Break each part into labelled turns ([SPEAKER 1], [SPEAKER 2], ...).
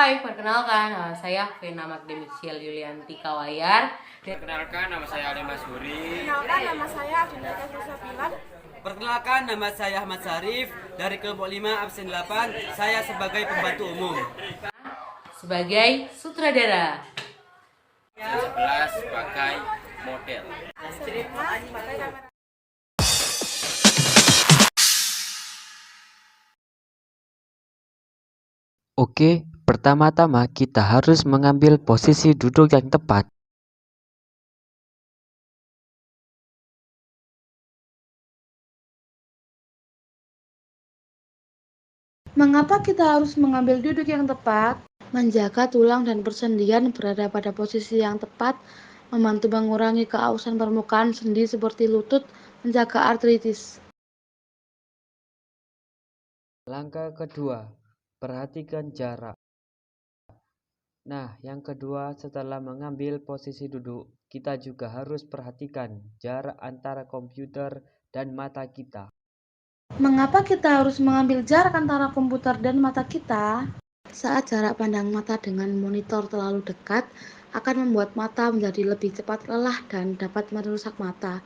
[SPEAKER 1] Hai, perkenalkan nama saya Vena Magdemisial Yulianti Kawayar.
[SPEAKER 2] Perkenalkan, nama saya Ali Masuri.
[SPEAKER 3] Perkenalkan, nama saya Adinda Sabilan.
[SPEAKER 4] Perkenalkan, nama saya Ahmad Sarif dari kelompok 5 absen 8. Saya sebagai pembantu umum.
[SPEAKER 1] Sebagai sutradara.
[SPEAKER 2] 11 sebagai model.
[SPEAKER 3] Sebagai kamera.
[SPEAKER 5] Oke, pertama-tama kita harus mengambil posisi duduk yang tepat.
[SPEAKER 6] Mengapa kita harus mengambil duduk yang tepat? Menjaga tulang dan persendian berada pada posisi yang tepat, membantu mengurangi keausan permukaan sendi seperti lutut, menjaga artritis.
[SPEAKER 5] Langkah kedua, perhatikan jarak. Nah, yang kedua, setelah mengambil posisi duduk, kita juga harus perhatikan jarak antara komputer dan mata kita.
[SPEAKER 6] Mengapa kita harus mengambil jarak antara komputer dan mata kita? Saat jarak pandang mata dengan monitor terlalu dekat, akan membuat mata menjadi lebih cepat lelah dan dapat merusak mata.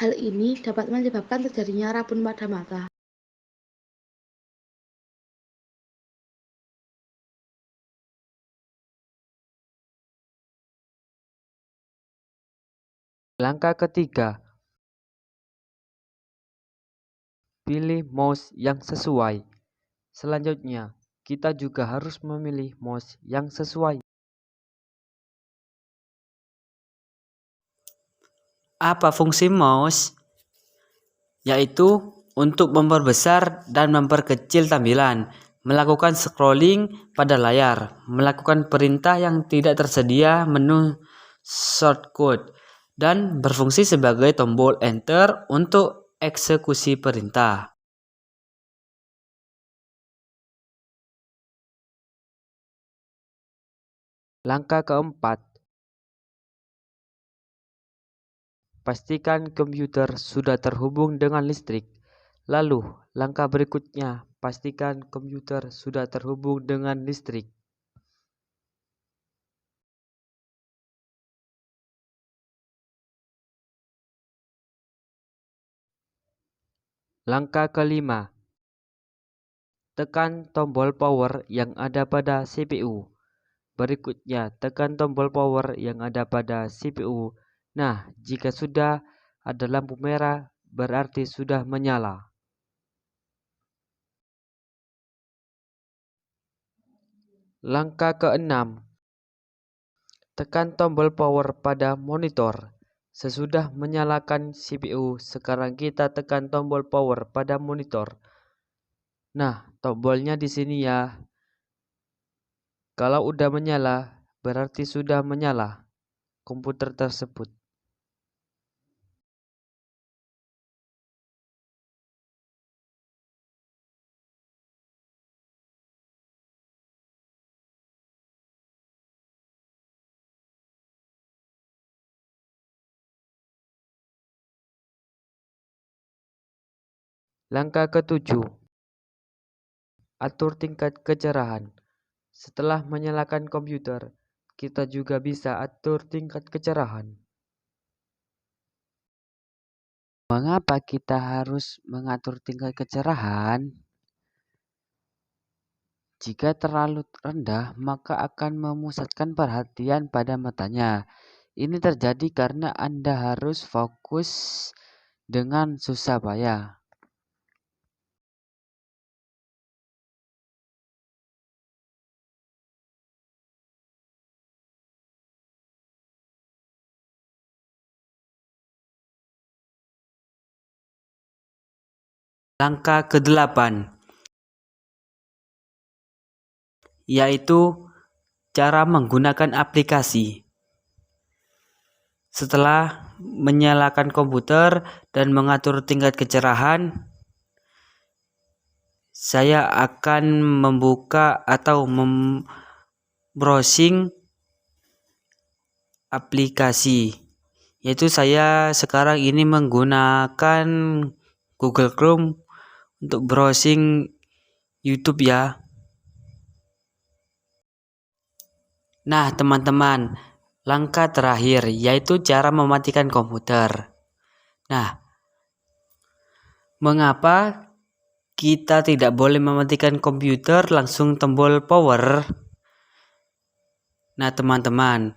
[SPEAKER 6] Hal ini dapat menyebabkan terjadinya rabun pada mata.
[SPEAKER 5] Langkah ketiga, pilih mouse yang sesuai. Selanjutnya, kita juga harus memilih mouse yang sesuai.
[SPEAKER 4] Apa fungsi mouse? Yaitu untuk memperbesar dan memperkecil tampilan, melakukan scrolling pada layar, melakukan perintah yang tidak tersedia menu shortcut, dan berfungsi sebagai tombol enter untuk eksekusi perintah.
[SPEAKER 5] Langkah keempat, pastikan komputer sudah terhubung dengan listrik. Lalu, langkah berikutnya, pastikan komputer sudah terhubung dengan listrik. Langkah kelima, tekan tombol power yang ada pada CPU. Berikutnya, tekan tombol power yang ada pada CPU. Nah, jika sudah ada lampu merah, berarti sudah menyala. Langkah keenam, tekan tombol power pada monitor. Sesudah menyalakan CPU, sekarang kita tekan tombol power pada monitor. Nah, tombolnya di sini ya. Kalau udah menyala, berarti sudah menyala komputer tersebut. Langkah ketujuh, atur tingkat kecerahan. Setelah menyalakan komputer, kita juga bisa atur tingkat kecerahan. Mengapa kita harus mengatur tingkat kecerahan? Jika terlalu rendah, maka akan memusatkan perhatian pada matanya. Ini terjadi karena Anda harus fokus dengan susah payah.
[SPEAKER 4] Langkah ke-8, yaitu cara menggunakan aplikasi. Setelah menyalakan komputer dan mengatur tingkat kecerahan, saya akan membuka atau browsing aplikasi. Yaitu saya sekarang ini menggunakan Google Chrome untuk browsing YouTube ya.
[SPEAKER 5] Nah, teman-teman, langkah terakhir yaitu cara mematikan komputer. Nah, mengapa kita tidak boleh mematikan komputer langsung tombol power? Nah, teman-teman,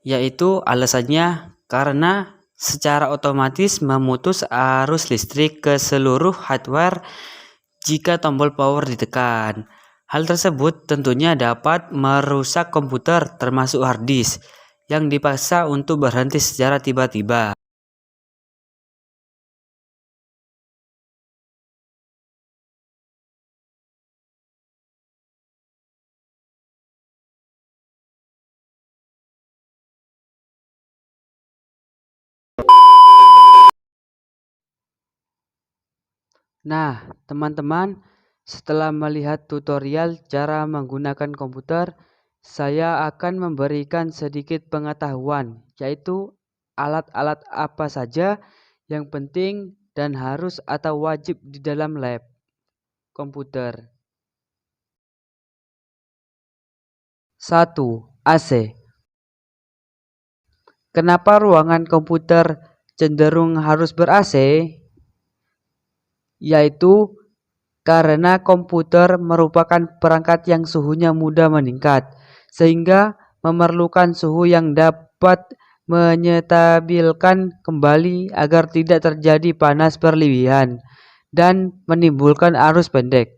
[SPEAKER 5] yaitu alasannya karena secara otomatis memutus arus listrik ke seluruh hardware jika tombol power ditekan. Hal tersebut tentunya dapat merusak komputer termasuk hard disk yang dipaksa untuk berhenti secara tiba-tiba. Nah, teman-teman, setelah melihat tutorial cara menggunakan komputer, saya akan memberikan sedikit pengetahuan, yaitu alat-alat apa saja yang penting dan harus atau wajib di dalam lab komputer. 1. AC. Kenapa ruangan komputer cenderung harus ber-AC? Yaitu karena komputer merupakan perangkat yang suhunya mudah meningkat, sehingga memerlukan suhu yang dapat menyetabilkan kembali agar tidak terjadi panas berlebihan dan menimbulkan arus pendek.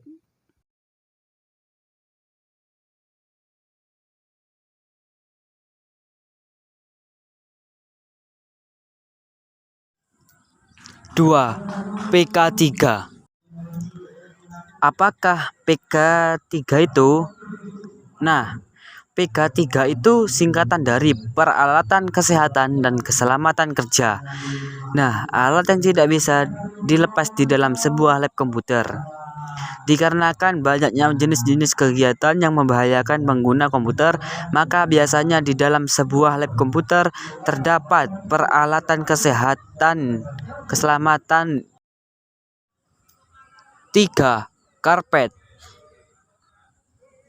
[SPEAKER 5] Dua, PK3. Apakah PK3 itu? Nah, PK3 itu singkatan dari Peralatan Kesehatan dan Keselamatan Kerja. Nah, alat yang tidak bisa dilepas di dalam sebuah lab komputer. Dikarenakan banyaknya jenis-jenis kegiatan yang membahayakan pengguna komputer, maka biasanya di dalam sebuah lab komputer terdapat peralatan kesehatan, keselamatan. 3. Karpet,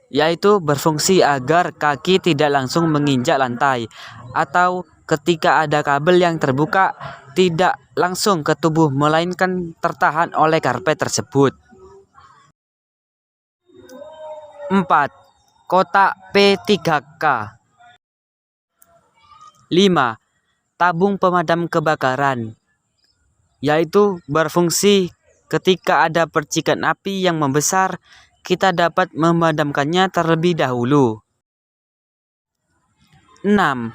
[SPEAKER 5] yaitu berfungsi agar kaki tidak langsung menginjak lantai, atau ketika ada kabel yang terbuka tidak langsung ke tubuh melainkan tertahan oleh karpet tersebut. 4. Kotak P3K. 5. Tabung pemadam kebakaran, yaitu berfungsi ketika ada percikan api yang membesar, kita dapat memadamkannya terlebih dahulu. 6.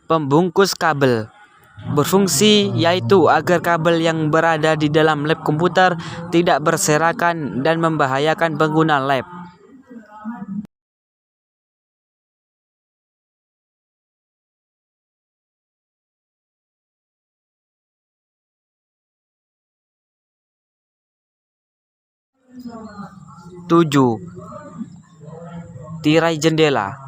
[SPEAKER 5] Pembungkus kabel. Berfungsi yaitu agar kabel yang berada di dalam lab komputer tidak berserakan dan membahayakan pengguna lab. 7. Tirai jendela,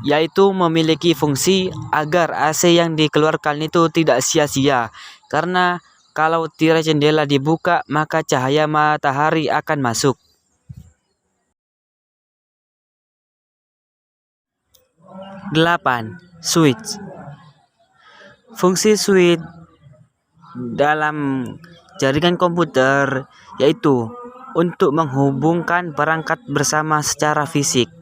[SPEAKER 5] yaitu memiliki fungsi agar AC yang dikeluarkan itu tidak sia-sia, karena kalau tirai jendela dibuka maka cahaya matahari akan masuk. 8. Switch. Fungsi switch dalam jaringan komputer yaitu untuk menghubungkan perangkat bersama secara fisik.